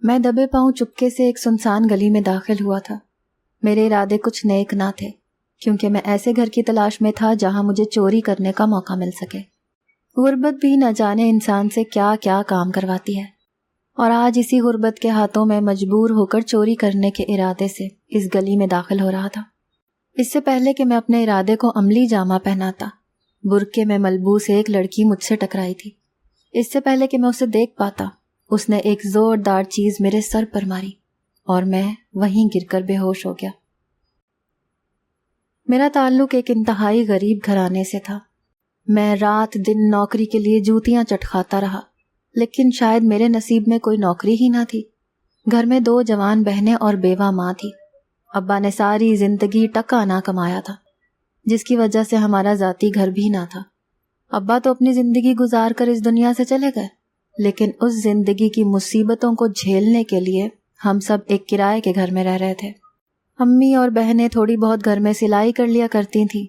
میں دبے پاؤں چپکے سے ایک سنسان گلی میں داخل ہوا تھا۔ میرے ارادے کچھ نیک نہ تھے، کیونکہ میں ایسے گھر کی تلاش میں تھا جہاں مجھے چوری کرنے کا موقع مل سکے۔ غربت بھی نہ جانے انسان سے کیا کیا کام کرواتی ہے، اور آج اسی غربت کے ہاتھوں میں مجبور ہو کر چوری کرنے کے ارادے سے اس گلی میں داخل ہو رہا تھا۔ اس سے پہلے کہ میں اپنے ارادے کو عملی جامہ پہناتا، برقعے میں ملبوس ایک لڑکی مجھ سے ٹکرائی تھی۔ اس سے پہلے کہ میں اسے دیکھ پاتا، اس نے ایک زوردار چیز میرے سر پر ماری اور میں وہیں گر کر بے ہوش ہو گیا۔ میرا تعلق ایک انتہائی غریب گھرانے سے تھا۔ میں رات دن نوکری کے لیے جوتیاں چٹکھاتا رہا، لیکن شاید میرے نصیب میں کوئی نوکری ہی نہ تھی۔ گھر میں 2 جوان بہنیں اور بیوہ ماں تھی۔ ابا نے ساری زندگی ٹکا نہ کمایا تھا، جس کی وجہ سے ہمارا ذاتی گھر بھی نہ تھا۔ ابا تو اپنی زندگی گزار کر اس دنیا سے چلے گئے، لیکن اس زندگی کی مصیبتوں کو جھیلنے کے لیے ہم سب ایک کرائے کے گھر میں رہ رہے تھے۔ امی اور بہنیں تھوڑی بہت گھر میں سلائی کر لیا کرتی تھیں۔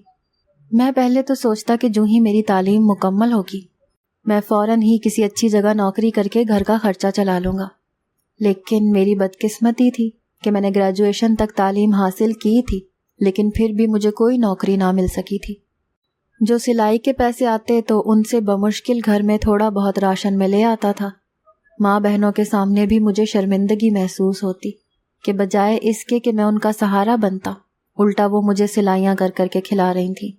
میں پہلے تو سوچتا کہ جو ہی میری تعلیم مکمل ہوگی، میں فوراً ہی کسی اچھی جگہ نوکری کر کے گھر کا خرچہ چلا لوں گا، لیکن میری بدقسمتی تھی کہ میں نے گریجویشن تک تعلیم حاصل کی تھی، لیکن پھر بھی مجھے کوئی نوکری نہ مل سکی تھی۔ جو سلائی کے پیسے آتے تو ان سے بمشکل گھر میں تھوڑا بہت راشن میں لے آتا تھا۔ ماں بہنوں کے سامنے بھی مجھے شرمندگی محسوس ہوتی کہ بجائے اس کے کہ میں ان کا سہارا بنتا، الٹا وہ مجھے سلائیاں کر کر کے کھلا رہی تھیں۔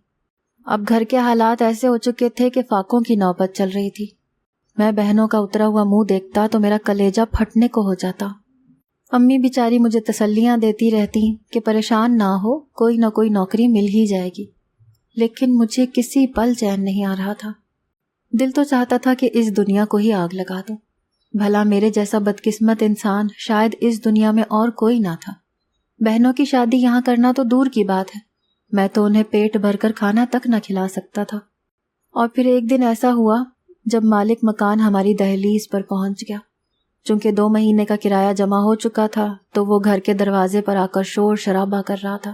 اب گھر کے حالات ایسے ہو چکے تھے کہ فاقوں کی نوبت چل رہی تھی۔ میں بہنوں کا اترا ہوا منہ دیکھتا تو میرا کلیجہ پھٹنے کو ہو جاتا۔ امی بیچاری مجھے تسلیاں دیتی رہتی کہ پریشان نہ ہو، کوئی نہ کوئی نوکری مل ہی جائے گی، لیکن مجھے کسی پل چین نہیں آ رہا تھا۔ دل تو چاہتا تھا کہ اس دنیا کو ہی آگ لگا دوں۔ بھلا میرے جیسا بدقسمت انسان شاید اس دنیا میں اور کوئی نہ تھا۔ بہنوں کی شادی یہاں کرنا تو دور کی بات ہے، میں تو انہیں پیٹ بھر کر کھانا تک نہ کھلا سکتا تھا۔ اور پھر ایک دن ایسا ہوا جب مالک مکان ہماری دہلیز پر پہنچ گیا۔ چونکہ 2 مہینے کا کرایہ جمع ہو چکا تھا تو وہ گھر کے دروازے پر آ کر شور شرابہ کر رہا تھا۔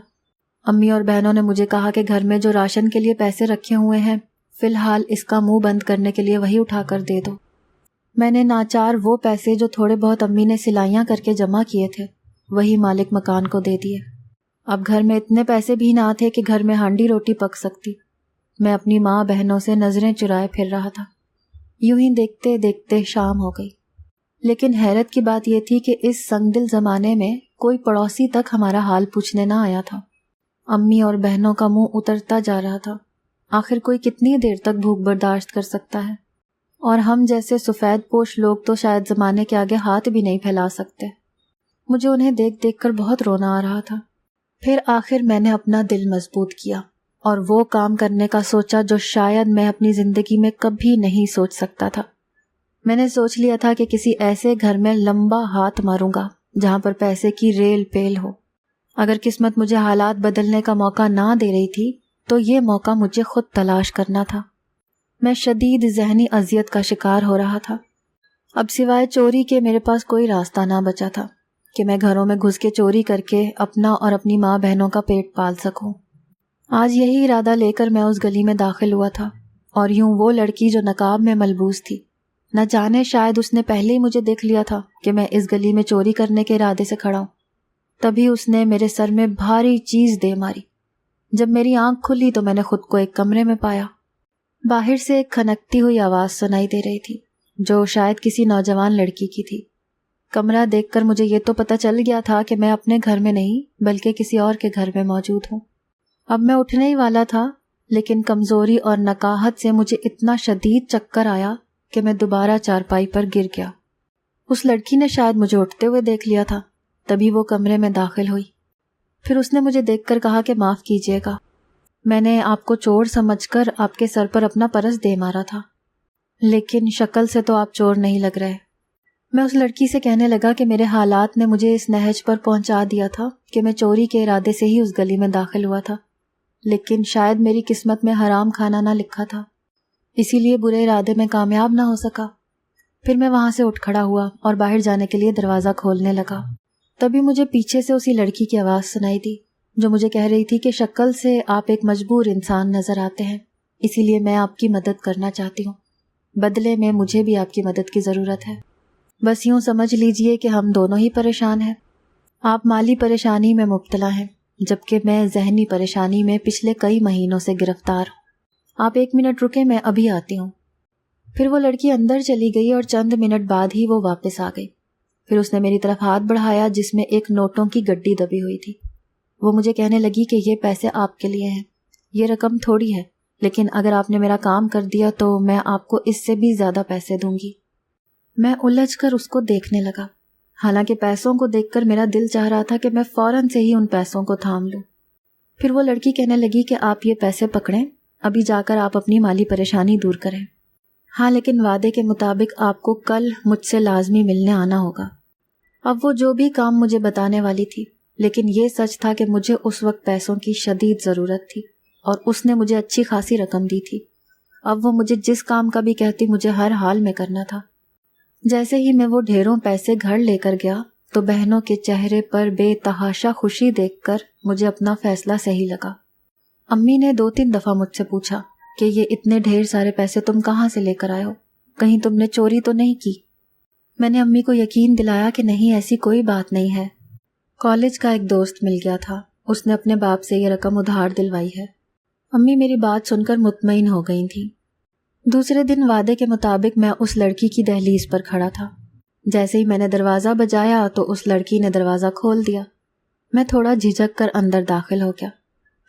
امی اور بہنوں نے مجھے کہا کہ گھر میں جو راشن کے لیے پیسے رکھے ہوئے ہیں، فی الحال اس کا منہ بند کرنے کے لیے وہی اٹھا کر دے دو۔ میں نے ناچار وہ پیسے جو تھوڑے بہت امی نے سلائیاں کر کے جمع کیے تھے، وہی مالک مکان کو دے دیے۔ اب گھر میں اتنے پیسے بھی نہ تھے کہ گھر میں ہانڈی روٹی پک سکتی۔ میں اپنی ماں بہنوں سے نظریں چرائے پھر رہا تھا۔ یوں ہی دیکھتے دیکھتے شام ہو گئی، لیکن حیرت کی بات یہ تھی کہ اس سنگ دل زمانے میں کوئی پڑوسی تک ہمارا حال پوچھنے نہ آیا تھا۔ امی اور بہنوں کا منہ اترتا جا رہا تھا۔ آخر کوئی کتنی دیر تک بھوک برداشت کر سکتا ہے، اور ہم جیسے سفید پوش لوگ تو شاید زمانے کے آگے ہاتھ بھی نہیں پھیلا سکتے۔ مجھے انہیں دیکھ دیکھ کر بہت رونا آ رہا تھا۔ پھر آخر میں نے اپنا دل مضبوط کیا اور وہ کام کرنے کا سوچا جو شاید میں اپنی زندگی میں کبھی نہیں سوچ سکتا تھا۔ میں نے سوچ لیا تھا کہ کسی ایسے گھر میں لمبا ہاتھ ماروں گا جہاں پر پیسے کی ریل پیل ہو۔ اگر قسمت مجھے حالات بدلنے کا موقع نہ دے رہی تھی تو یہ موقع مجھے خود تلاش کرنا تھا۔ میں شدید ذہنی اذیت کا شکار ہو رہا تھا۔ اب سوائے چوری کے میرے پاس کوئی راستہ نہ بچا تھا کہ میں گھروں میں گھس کے چوری کر کے اپنا اور اپنی ماں بہنوں کا پیٹ پال سکوں۔ آج یہی ارادہ لے کر میں اس گلی میں داخل ہوا تھا، اور یوں وہ لڑکی جو نقاب میں ملبوس تھی، نہ جانے شاید اس نے پہلے ہی مجھے دیکھ لیا تھا کہ میں اس گلی میں چوری کرنے کے ارادے سے کھڑا ہوں۔ تبھی اس نے میرے سر میں بھاری چیز دے ماری۔ جب میری آنکھ کھلی تو میں نے خود کو ایک کمرے میں پایا۔ باہر سے ایک کھنکتی ہوئی آواز سنائی دے رہی تھی جو شاید کسی نوجوان لڑکی کی تھی۔ کمرہ دیکھ کر مجھے یہ تو پتہ چل گیا تھا کہ میں اپنے گھر میں نہیں بلکہ کسی اور کے گھر میں موجود ہوں۔ اب میں اٹھنے ہی والا تھا، لیکن کمزوری اور نکاہت سے مجھے اتنا شدید چکر آیا کہ میں دوبارہ چارپائی پر گر گیا۔ اس لڑکی نے شاید مجھے اٹھتے ہوئے دیکھ لیا تھا، تبھی وہ کمرے میں داخل ہوئی۔ پھر اس نے مجھے دیکھ کر کہا کہ معاف کیجیے گا، میں نے آپ کو چور سمجھ کر آپ کے سر پر اپنا پرس دے مارا تھا، لیکن شکل سے تو آپ چور نہیں لگ رہے۔ میں اس لڑکی سے کہنے لگا کہ میرے حالات نے مجھے اس نہج پر پہنچا دیا تھا کہ میں چوری کے ارادے سے ہی اس گلی میں داخل ہوا تھا، لیکن شاید میری قسمت میں حرام کھانا نہ لکھا تھا، اسی لیے برے ارادے میں کامیاب نہ ہو سکا۔ پھر میں وہاں سے اٹھ کھڑا ہوا اور باہر جانے کے لیے دروازہ کھولنے لگا۔ تبھی مجھے پیچھے سے اسی لڑکی کی آواز سنائی دی جو مجھے کہہ رہی تھی کہ شکل سے آپ ایک مجبور انسان نظر آتے ہیں، اسی لیے میں آپ کی مدد کرنا چاہتی ہوں، بدلے میں مجھے بھی آپ کی مدد کی ضرورت ہے۔ بس یوں سمجھ لیجئے کہ ہم دونوں ہی پریشان ہیں۔ آپ مالی پریشانی میں مبتلا ہیں، جبکہ میں ذہنی پریشانی میں پچھلے کئی مہینوں سے گرفتار ہوں۔ آپ 1 منٹ رکیں، میں ابھی آتی ہوں۔ پھر وہ لڑکی اندر چلی گئی اور چند منٹ بعد ہی وہ واپس آ گئی۔ پھر اس نے میری طرف ہاتھ بڑھایا جس میں ایک نوٹوں کی گڈی دبی ہوئی تھی۔ وہ مجھے کہنے لگی کہ یہ پیسے آپ کے لیے ہیں، یہ رقم تھوڑی ہے، لیکن اگر آپ نے میرا کام کر دیا تو میں آپ کو اس سے بھی زیادہ پیسے دوں گی۔ میں الجھ کر اس کو دیکھنے لگا، حالانکہ پیسوں کو دیکھ کر میرا دل چاہ رہا تھا کہ میں فوراً سے ہی ان پیسوں کو تھام لوں۔ پھر وہ لڑکی کہنے لگی کہ آپ یہ پیسے پکڑیں، ابھی جا کر آپ اپنی مالی پریشانی دور کریں۔ ہاں، لیکن وعدے کے مطابق آپ کو کل مجھ سے لازمی ملنے آنا ہوگا۔ اب وہ جو بھی کام مجھے بتانے والی تھی، لیکن یہ سچ تھا کہ مجھے اس وقت پیسوں کی شدید ضرورت تھی اور اس نے مجھے اچھی خاصی رقم دی تھی۔ اب وہ مجھے جس کام کا بھی کہتی مجھے ہر حال میں کرنا تھا۔ جیسے ہی میں وہ ڈھیروں پیسے گھر لے کر گیا تو بہنوں کے چہرے پر بے تحاشا خوشی دیکھ کر مجھے اپنا فیصلہ صحیح لگا۔ امی نے 2-3 دفعہ مجھ سے پوچھا کہ یہ اتنے ڈھیر سارے پیسے تم کہاں سے لے کر آئے ہو؟ کہیں تم نے چوری تو نہیں کی؟ میں نے امی کو یقین دلایا کہ نہیں، ایسی کوئی بات نہیں ہے۔ کالج کا ایک دوست مل گیا تھا، اس نے اپنے باپ سے یہ رقم ادھار دلوائی ہے۔ امی میری بات سن کر مطمئن ہو گئی تھیں۔ دوسرے دن وعدے کے مطابق میں اس لڑکی کی دہلیز پر کھڑا تھا۔ جیسے ہی میں نے دروازہ بجایا تو اس لڑکی نے دروازہ کھول دیا۔ میں تھوڑا جھجک کر اندر داخل ہو گیا۔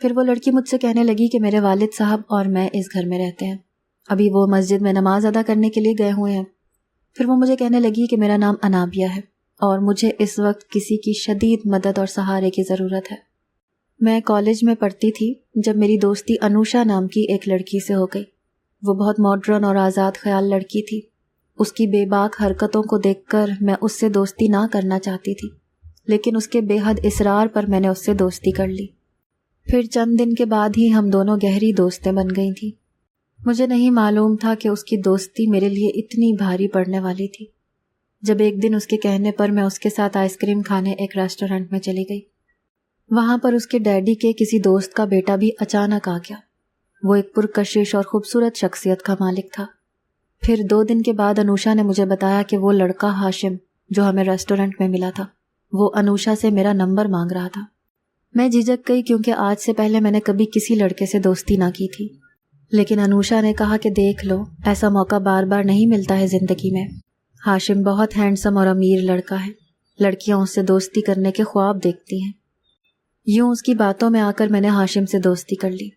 پھر وہ لڑکی مجھ سے کہنے لگی کہ میرے والد صاحب اور میں اس گھر میں رہتے ہیں، ابھی وہ مسجد میں نماز ادا کرنے کے لیے گئے ہوئے ہیں۔ پھر وہ مجھے کہنے لگی کہ میرا نام انابیہ ہے اور مجھے اس وقت کسی کی شدید مدد اور سہارے کی ضرورت ہے۔ میں کالج میں پڑھتی تھی جب میری دوستی انوشا نام کی ایک لڑکی سے ہو گئی۔ وہ بہت ماڈرن اور آزاد خیال لڑکی تھی۔ اس کی بے باک حرکتوں کو دیکھ کر میں اس سے دوستی نہ کرنا چاہتی تھی، لیکن اس کے بے حد اصرار پر میں نے اس سے دوستی کر لی۔ پھر چند دن کے بعد ہی ہم دونوں گہری دوستیں بن گئی تھیں۔ مجھے نہیں معلوم تھا کہ اس کی دوستی میرے لیے اتنی بھاری پڑنے والی تھی۔ جب ایک دن اس کے کہنے پر میں اس کے ساتھ آئس کریم کھانے ایک ریسٹورنٹ میں چلی گئی، وہاں پر اس کے ڈیڈی کے کسی دوست کا بیٹا بھی اچانک آ گیا۔ وہ ایک پرکشش اور خوبصورت شخصیت کا مالک تھا۔ پھر 2 دن کے بعد انوشا نے مجھے بتایا کہ وہ لڑکا ہاشم جو ہمیں ریسٹورنٹ میں ملا تھا، وہ انوشا سے میرا نمبر مانگ رہا تھا۔ میں جھجک گئی کیونکہ آج سے پہلے میں نے کبھی کسی لڑکے سے دوستی نہ کی تھی، لیکن انوشا نے کہا کہ دیکھ لو، ایسا موقع بار بار نہیں ملتا ہے زندگی میں۔ ہاشم بہت ہینڈسم اور امیر لڑکا ہے، لڑکیاں اس سے دوستی کرنے کے خواب دیکھتی ہیں۔ یوں اس کی باتوں میں آ کر میں نے ہاشم سے دوستی کر لی۔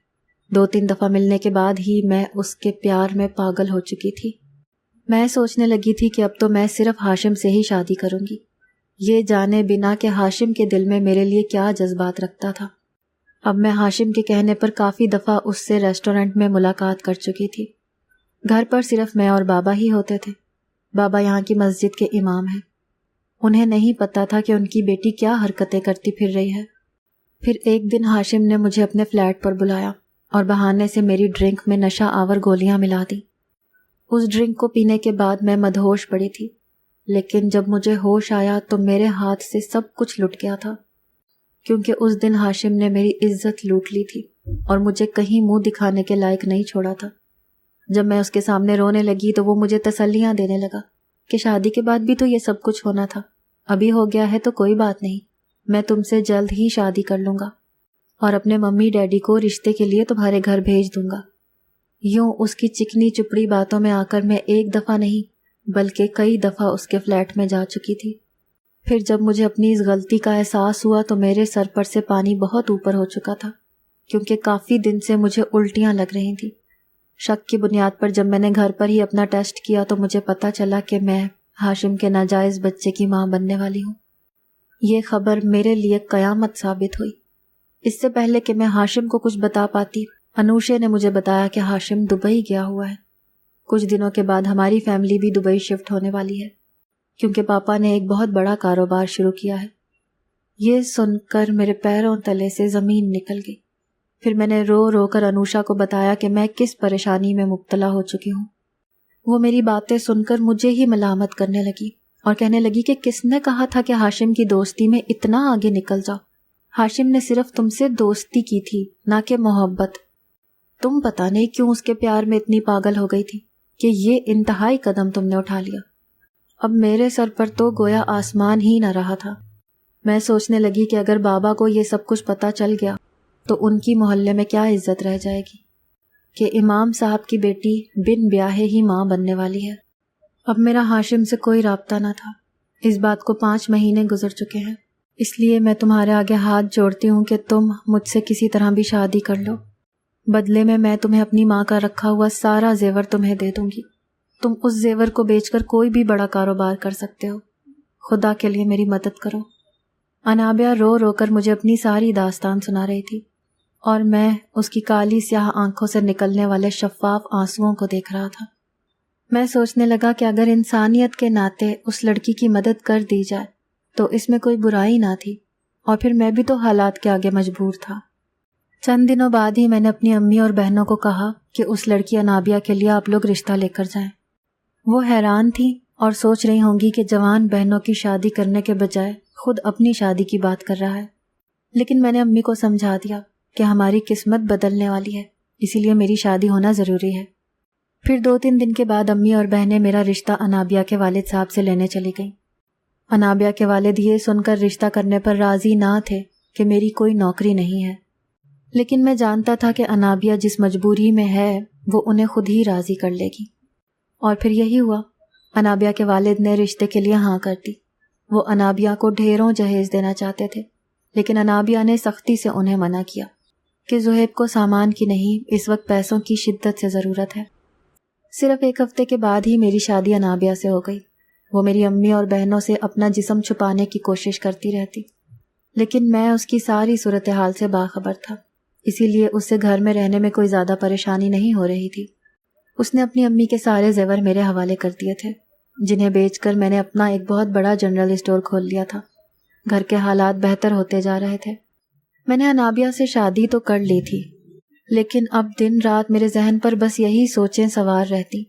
2-3 دفعہ ملنے کے بعد ہی میں اس کے پیار میں پاگل ہو چکی تھی۔ میں سوچنے لگی تھی کہ اب تو میں صرف ہاشم سے ہی شادی کروں گی، یہ جانے بنا کہ ہاشم کے دل میں میرے لیے کیا جذبات رکھتا تھا۔ اب میں ہاشم کے کہنے پر کافی دفعہ اس سے ریسٹورنٹ میں ملاقات کر چکی تھی۔ گھر پر صرف میں اور بابا ہی ہوتے تھے۔ بابا یہاں کی مسجد کے امام ہیں۔ انہیں نہیں پتا تھا کہ ان کی بیٹی کیا حرکتیں کرتی پھر رہی ہے۔ پھر ایک دن ہاشم نے مجھے اپنے فلیٹ پر بلایا اور بہانے سے میری ڈرنک میں نشہ آور گولیاں ملا دی۔ اس ڈرنک کو پینے کے بعد میں مدہوش پڑی تھی، لیکن جب مجھے ہوش آیا تو میرے ہاتھ سے سب کچھ لٹ گیا تھا، کیونکہ اس دن ہاشم نے میری عزت لوٹ لی تھی اور مجھے کہیں منہ دکھانے کے لائق نہیں چھوڑا تھا۔ جب میں اس کے سامنے رونے لگی تو وہ مجھے تسلیاں دینے لگا کہ شادی کے بعد بھی تو یہ سب کچھ ہونا تھا، ابھی ہو گیا ہے تو کوئی بات نہیں، میں تم سے جلد ہی شادی کر لوں گا اور اپنے ممی ڈیڈی کو رشتے کے لیے تمہارے گھر بھیج دوں گا۔ یوں اس کی چکنی چپڑی باتوں میں آ کر میں ایک دفعہ نہیں بلکہ کئی دفعہ اس کے فلیٹ میں جا چکی تھی۔ پھر جب مجھے اپنی اس غلطی کا احساس ہوا تو میرے سر پر سے پانی بہت اوپر ہو چکا تھا، کیونکہ کافی دن سے مجھے الٹیاں لگ رہی تھیں۔ شک کی بنیاد پر جب میں نے گھر پر ہی اپنا ٹیسٹ کیا تو مجھے پتا چلا کہ میں ہاشم کے ناجائز بچے کی ماں بننے والی ہوں۔ یہ خبر میرے لیے قیامت ثابت ہوئی۔ اس سے پہلے کہ میں ہاشم کو کچھ بتا پاتی، انوشے نے مجھے بتایا کہ ہاشم دبئی گیا ہوا ہے۔ کچھ دنوں کے بعد ہماری فیملی بھی دبئی شفٹ ہونے والی ہے، کیونکہ پاپا نے ایک بہت بڑا کاروبار شروع کیا ہے۔ یہ سن کر میرے پیروں تلے سے زمین نکل گئی۔ پھر میں نے رو رو کر انوشا کو بتایا کہ میں کس پریشانی میں مبتلا ہو چکی ہوں۔ وہ میری باتیں سن کر مجھے ہی ملامت کرنے لگی اور کہنے لگی کہ کس نے کہا تھا کہ ہاشم کی دوستی میں اتنا آگے نکل جاؤ؟ ہاشم نے صرف تم سے دوستی کی تھی، نہ کہ محبت۔ تم پتہ نہیں کیوں اس کے پیار میں اتنی پاگل ہو گئی تھی کہ یہ انتہائی قدم تم نے اٹھا لیا۔ اب میرے سر پر تو گویا آسمان ہی نہ رہا تھا۔ میں سوچنے لگی کہ اگر بابا کو یہ سب کچھ پتہ چل گیا تو ان کی محلے میں کیا عزت رہ جائے گی کہ امام صاحب کی بیٹی بن بیاہے ہی ماں بننے والی ہے۔ اب میرا ہاشم سے کوئی رابطہ نہ تھا۔ اس بات کو 5 مہینے گزر چکے ہیں، اس لیے میں تمہارے آگے ہاتھ جوڑتی ہوں کہ تم مجھ سے کسی طرح بھی شادی کر لو، بدلے میں تمہیں اپنی ماں کا رکھا ہوا سارا زیور تمہیں دے دوں گی۔ تم اس زیور کو بیچ کر کوئی بھی بڑا کاروبار کر سکتے ہو۔ خدا کے لیے میری مدد کرو۔ انابیہ رو رو کر مجھے اپنی ساری داستان سنا رہی تھی اور میں اس کی کالی سیاہ آنکھوں سے نکلنے والے شفاف آنسوؤں کو دیکھ رہا تھا۔ میں سوچنے لگا کہ اگر انسانیت کے ناطے اس لڑکی کی مدد کر دی جائے تو اس میں کوئی برائی نہ تھی، اور پھر میں بھی تو حالات کے آگے مجبور تھا۔ چند دنوں بعد ہی میں نے اپنی امی اور بہنوں کو کہا کہ اس لڑکی انابیہ کے لیے آپ لوگ رشتہ لے کر جائیں۔ وہ حیران تھی اور سوچ رہی ہوں گی کہ جوان بہنوں کی شادی کرنے کے بجائے خود اپنی شادی کی بات کر رہا ہے، لیکن میں نے امی کو سمجھا دیا کہ ہماری قسمت بدلنے والی ہے، اسی لیے میری شادی ہونا ضروری ہے۔ پھر 2-3 دن کے بعد امی اور بہنیں میرا رشتہ انابیہ کے والد صاحب سے لینے چلی گئیں۔ انابیہ کے والد یہ سن کر رشتہ کرنے پر راضی نہ تھے کہ میری کوئی نوکری نہیں ہے، لیکن میں جانتا تھا کہ انابیہ جس مجبوری میں ہے وہ انہیں خود ہی راضی کر لے گی، اور پھر یہی ہوا۔ انابیہ کے والد نے رشتے کے لیے ہاں کر دی۔ وہ انابیہ کو ڈھیروں جہیز دینا چاہتے تھے، لیکن انابیہ نے سختی سے انہیں منع کیا کہ زہیب کو سامان کی نہیں، اس وقت پیسوں کی شدت سے ضرورت ہے۔ صرف 1 ہفتے کے بعد ہی میری شادی انابیہ سے ہو گئی۔ وہ میری امی اور بہنوں سے اپنا جسم چھپانے کی کوشش کرتی رہتی، لیکن میں اس کی ساری صورتحال سے باخبر تھا، اسی لیے اس سے گھر میں رہنے میں کوئی زیادہ پریشانی نہیں ہو رہی تھی۔ اس نے اپنی امی کے سارے زیور میرے حوالے کر دیے تھے، جنہیں بیچ کر میں نے اپنا ایک بہت بڑا جنرل اسٹور کھول لیا تھا۔ گھر کے حالات بہتر ہوتے جا رہے تھے۔ میں نے انابیہ سے شادی تو کر لی تھی، لیکن اب دن رات میرے ذہن پر بس یہی سوچیں سوار رہتی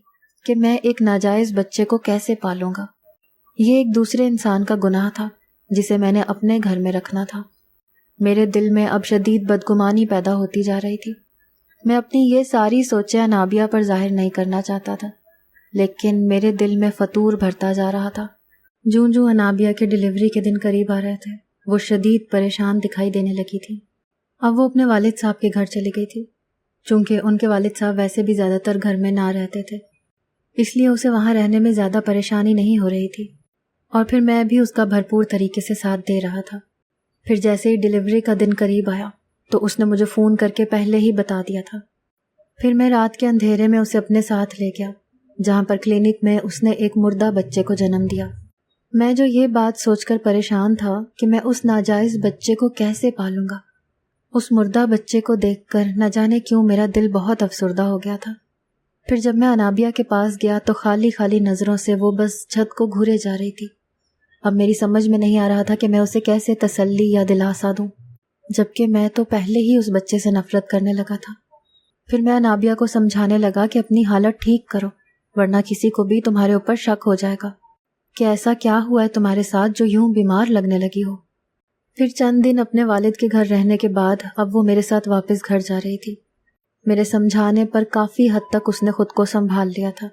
کہ میں ایک ناجائز بچے کو کیسے پالوں گا۔ یہ ایک دوسرے انسان کا گناہ تھا جسے میں نے اپنے گھر میں رکھنا تھا۔ میرے دل میں اب شدید بدگمانی پیدا ہوتی جا رہی تھی۔ میں اپنی یہ ساری سوچیں انابیہ پر ظاہر نہیں کرنا چاہتا تھا، لیکن میرے دل میں فتور بھرتا جا رہا تھا۔ جوں جوں انابیہ کے ڈیلیوری کے دن قریب آ رہے تھے، وہ شدید پریشان دکھائی دینے لگی تھی۔ اب وہ اپنے والد صاحب کے گھر چلی گئی تھی، چونکہ ان کے والد صاحب ویسے بھی زیادہ تر گھر میں نہ رہتے تھے، اس لیے اسے وہاں رہنے میں زیادہ پریشانی نہیں ہو رہی تھی، اور پھر میں بھی اس کا بھرپور طریقے سے ساتھ دے رہا تھا۔ پھر جیسے ہی ڈیلیوری کا دن قریب آیا تو اس نے مجھے فون کر کے پہلے ہی بتا دیا تھا۔ پھر میں رات کے اندھیرے میں اسے اپنے ساتھ لے گیا، جہاں پر کلینک میں اس نے ایک مردہ بچے کو جنم دیا۔ میں جو یہ بات سوچ کر پریشان تھا کہ میں اس ناجائز بچے کو کیسے پالوں گا، اس مردہ بچے کو دیکھ کر نہ جانے کیوں میرا دل بہت افسردہ ہو گیا تھا۔ پھر جب میں انابیہ کے پاس گیا تو خالی خالی نظروں سے وہ بس چھت کو گھورے جا رہی تھی۔ اب میری سمجھ میں نہیں آ رہا تھا کہ میں اسے کیسے تسلی یا دلاسا دوں، جبکہ میں تو پہلے ہی اس بچے سے نفرت کرنے لگا تھا۔ پھر میں انابیہ کو سمجھانے لگا کہ اپنی حالت ٹھیک کرو، ورنہ کسی کو بھی تمہارے اوپر شک ہو جائے گا کہ ایسا کیا ہوا ہے تمہارے ساتھ جو یوں بیمار لگنے لگی ہو۔ پھر چند دن اپنے والد کے گھر رہنے کے بعد اب وہ میرے ساتھ واپس گھر جا رہی تھی۔ میرے سمجھانے پر کافی حد تک اس نے خود کو سنبھال لیا تھا،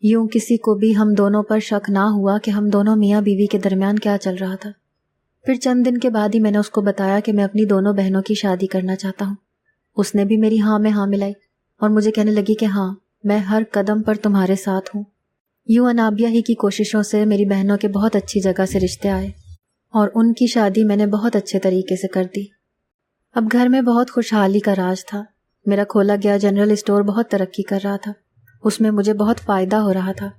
یوں کسی کو بھی ہم دونوں پر شک نہ ہوا کہ ہم دونوں میاں بیوی کے درمیان کیا چل رہا تھا۔ پھر چند دن کے بعد ہی میں نے اس کو بتایا کہ میں اپنی دونوں بہنوں کی شادی کرنا چاہتا ہوں۔ اس نے بھی میری ہاں میں ہاں ملائی اور مجھے کہنے لگی کہ ہاں، میں ہر قدم پر تمہارے ساتھ ہوں۔ یوں انابیہ ہی کی کوششوں سے میری بہنوں کے بہت اچھی جگہ سے رشتے آئے اور ان کی شادی میں نے بہت اچھے طریقے سے کر دی۔ اب گھر میں بہت خوشحالی کا راج تھا۔ میرا کھولا گیا جنرل اسٹور بہت ترقی کر رہا تھا، اس میں مجھے بہت فائدہ ہو رہا تھا۔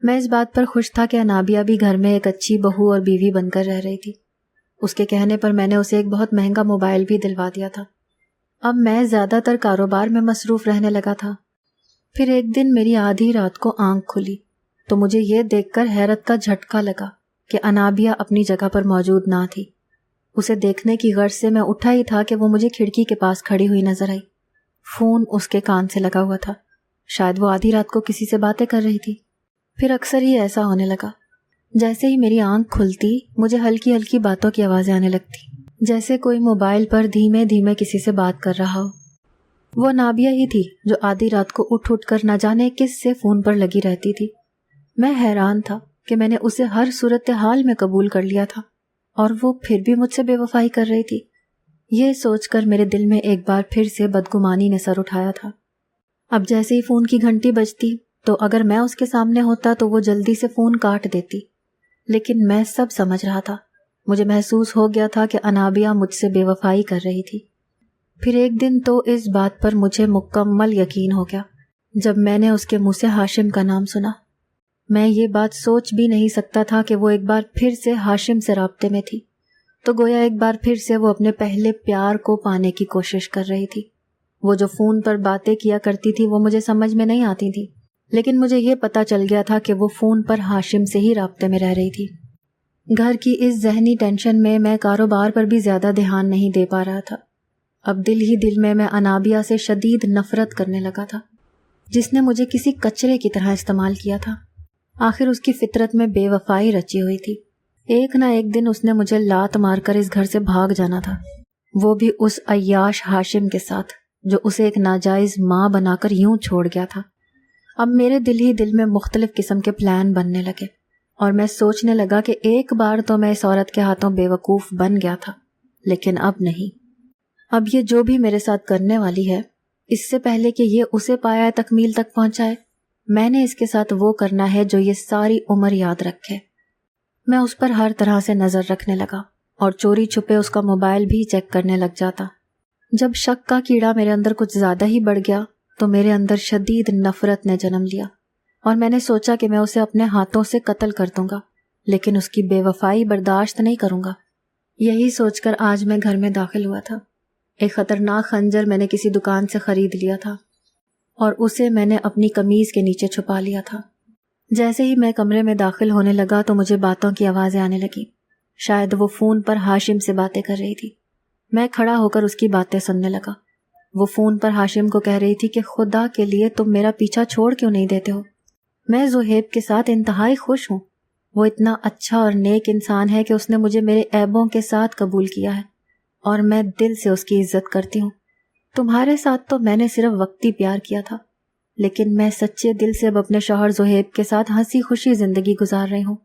میں اس بات پر خوش تھا کہ انابیہ بھی گھر میں ایک اچھی بہو اور بیوی بن کر رہ رہی تھی۔ اس کے کہنے پر میں نے اسے ایک بہت مہنگا موبائل بھی دلوا دیا تھا۔ اب میں زیادہ تر کاروبار میں مصروف رہنے لگا تھا۔ پھر ایک دن میری آدھی رات کو آنکھ کھلی تو مجھے یہ دیکھ کر حیرت کا جھٹکا لگا کہ انابیہ اپنی جگہ پر موجود نہ تھی۔ اسے دیکھنے کی غرض سے میں اٹھا ہی تھا کہ وہ مجھے کھڑکی کے پاس کھڑی ہوئی نظر آئی۔ فون اس کے کان سے لگا ہوا تھا، شاید وہ آدھی رات کو کسی سے باتیں کر رہی تھی۔ پھر اکثر ہی ایسا ہونے لگا، جیسے ہی میری آنکھ کھلتی مجھے ہلکی ہلکی باتوں کی آوازیں آنے لگتی، جیسے کوئی موبائل پر دھیمے دھیمے کسی سے بات کر رہا ہو۔ وہ انابیہ ہی تھی جو آدھی رات کو اٹھ کر نہ جانے کس سے فون پر لگی رہتی تھی۔ میں حیران تھا کہ میں نے اسے ہر صورتحال میں قبول کر لیا تھا اور وہ پھر بھی مجھ سے بے وفائی کر رہی تھی۔ یہ سوچ کر میرے دل میں ایک بار پھر سے بدگمانی نے سر اٹھایا تھا۔ اب جیسے ہی فون کی گھنٹی بجتی تو اگر میں اس کے سامنے ہوتا تو وہ جلدی سے فون کاٹ دیتی، لیکن میں سب سمجھ رہا تھا۔ مجھے محسوس ہو گیا تھا کہ انابیہ مجھ سے بے وفائی کر رہی تھی۔ پھر ایک دن تو اس بات پر مجھے مکمل یقین ہو گیا جب میں نے اس کے منہ سے ہاشم کا نام سنا۔ میں یہ بات سوچ بھی نہیں سکتا تھا کہ وہ ایک بار پھر سے ہاشم سے رابطے میں تھی، تو گویا ایک بار پھر سے وہ اپنے پہلے پیار کو پانے کی کوشش کر رہی تھی۔ وہ جو فون پر باتیں کیا کرتی تھی وہ مجھے سمجھ میں نہیں آتی تھی، لیکن مجھے یہ پتا چل گیا تھا کہ وہ فون پر ہاشم سے ہی رابطے میں رہ رہی تھی۔ گھر کی اس ذہنی ٹینشن میں کاروبار پر بھی زیادہ دھیان نہیں دے پا رہا تھا۔ اب دل ہی دل میں انابیہ سے شدید نفرت کرنے لگا تھا، جس نے مجھے کسی کچرے کی طرح استعمال کیا تھا۔ آخر اس کی فطرت میں بے وفائی رچی ہوئی تھی۔ ایک نہ ایک دن اس نے مجھے لات مار کر اس گھر سے بھاگ جانا تھا، وہ بھی اس عیاش ہاشم کے ساتھ جو اسے ایک ناجائز ماں بنا کر یوں چھوڑ گیا تھا۔ اب میرے دل ہی دل میں مختلف قسم کے پلان بننے لگے اور میں سوچنے لگا کہ ایک بار تو میں اس عورت کے ہاتھوں بے وقوف بن گیا تھا، لیکن اب نہیں۔ اب یہ جو بھی میرے ساتھ کرنے والی ہے، اس سے پہلے کہ یہ اسے پایا تکمیل تک پہنچائے، میں نے اس کے ساتھ وہ کرنا ہے جو یہ ساری عمر یاد رکھے۔ میں اس پر ہر طرح سے نظر رکھنے لگا اور چوری چھپے اس کا موبائل بھی چیک کرنے لگ جاتا۔ جب شک کا کیڑا میرے اندر کچھ زیادہ ہی بڑھ گیا تو میرے اندر شدید نفرت نے جنم لیا اور میں نے سوچا کہ میں اسے اپنے ہاتھوں سے قتل کر دوں گا، لیکن اس کی بے وفائی برداشت نہیں کروں گا۔ یہی سوچ کر آج میں گھر میں داخل ہوا تھا۔ ایک خطرناک خنجر میں نے کسی دکان سے خرید لیا تھا اور اسے میں نے اپنی قمیض کے نیچے چھپا لیا تھا۔ جیسے ہی میں کمرے میں داخل ہونے لگا تو مجھے باتوں کی آوازیں آنے لگیں۔ شاید وہ فون پر ہاشم سے باتیں کر رہی تھی۔ میں کھڑا ہو کر اس کی باتیں سننے لگا۔ وہ فون پر ہاشم کو کہہ رہی تھی کہ خدا کے لیے تم میرا پیچھا چھوڑ کیوں نہیں دیتے ہو؟ میں زہیب کے ساتھ انتہائی خوش ہوں۔ وہ اتنا اچھا اور نیک انسان ہے کہ اس نے مجھے میرے عیبوں کے ساتھ قبول کیا ہے اور میں دل سے اس کی عزت کرتی ہوں۔ تمہارے ساتھ تو میں نے صرف وقتی پیار کیا تھا، لیکن میں سچے دل سے اب اپنے شوہر زہیب کے ساتھ ہنسی خوشی زندگی گزار رہی ہوں۔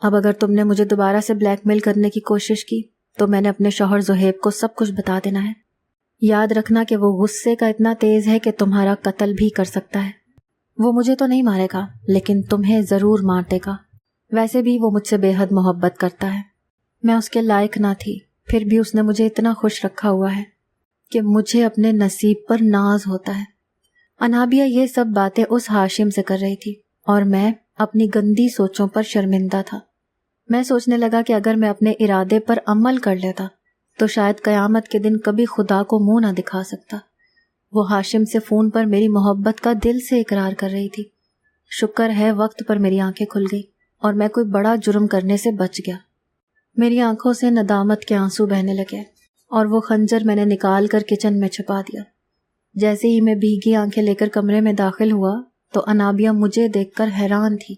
اب اگر تم نے مجھے دوبارہ سے بلیک میل کرنے کی کوشش کی تو میں نے اپنے شوہر زہیب کو سب کچھ بتا دینا ہے۔ یاد رکھنا کہ وہ غصے کا اتنا تیز ہے کہ تمہارا قتل بھی کر سکتا ہے۔ وہ مجھے تو نہیں مارے گا، لیکن تمہیں ضرور مار دے گا۔ ویسے بھی وہ مجھ سے بے حد محبت کرتا ہے۔ میں اس کے لائق نہ تھی، پھر بھی اس نے مجھے اتنا خوش رکھا ہوا ہے کہ مجھے اپنے نصیب پر ناز ہوتا ہے۔ انابیہ یہ سب باتیں اس ہاشم سے کر رہی تھی اور میں اپنی گندی سوچوں پر شرمندہ تھا۔ میں سوچنے لگا کہ اگر میں اپنے ارادے پر عمل کر لیتا تو شاید قیامت کے دن کبھی خدا کو منہ نہ دکھا سکتا۔ وہ ہاشم سے فون پر میری محبت کا دل سے اقرار کر رہی تھی۔ شکر ہے وقت پر میری آنکھیں کھل گئی اور میں کوئی بڑا جرم کرنے سے بچ گیا۔ میری آنکھوں سے ندامت کے آنسو بہنے لگے اور وہ خنجر میں نے نکال کر کچن میں چھپا دیا۔ جیسے ہی میں بھیگی آنکھیں لے کر کمرے میں داخل ہوا تو انابیہ مجھے دیکھ کر حیران تھی۔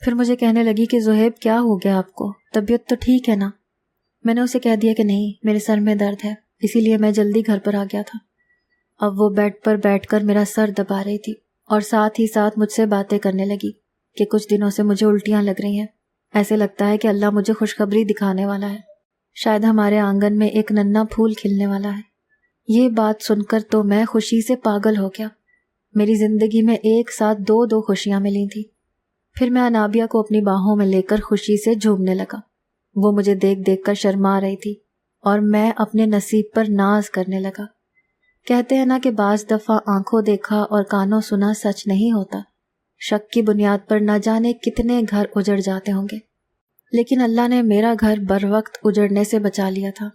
پھر مجھے کہنے لگی کہ زہیب کیا ہو گیا آپ کو؟ طبیعت تو ٹھیک ہے نا؟ میں نے اسے کہہ دیا کہ نہیں، میرے سر میں درد ہے، اسی لیے میں جلدی گھر پر آ گیا تھا۔ اب وہ بیڈ پر بیٹھ کر میرا سر دبا رہی تھی اور ساتھ ہی ساتھ مجھ سے باتیں کرنے لگی کہ کچھ دنوں سے مجھے الٹیاں لگ رہی ہیں، ایسے لگتا ہے کہ اللہ مجھے خوشخبری دکھانے والا ہے، شاید ہمارے آنگن میں ایک ننھا پھول کھلنے والا ہے۔ یہ بات سن کر تو میں خوشی سے پاگل ہو گیا۔ میری زندگی میں ایک ساتھ دو خوشیاں ملی تھیں۔ پھر میں انابیہ کو اپنی باہوں میں لے کر خوشی سے جھومنے لگا۔ وہ مجھے دیکھ دیکھ کر شرما رہی تھی اور میں اپنے نصیب پر ناز کرنے لگا۔ کہتے ہیں نا کہ بعض دفعہ آنکھوں دیکھا اور کانوں سنا سچ نہیں ہوتا۔ شک کی بنیاد پر نہ جانے کتنے گھر اجڑ جاتے ہوں گے، لیکن اللہ نے میرا گھر بر وقت اجڑنے سے بچا لیا تھا۔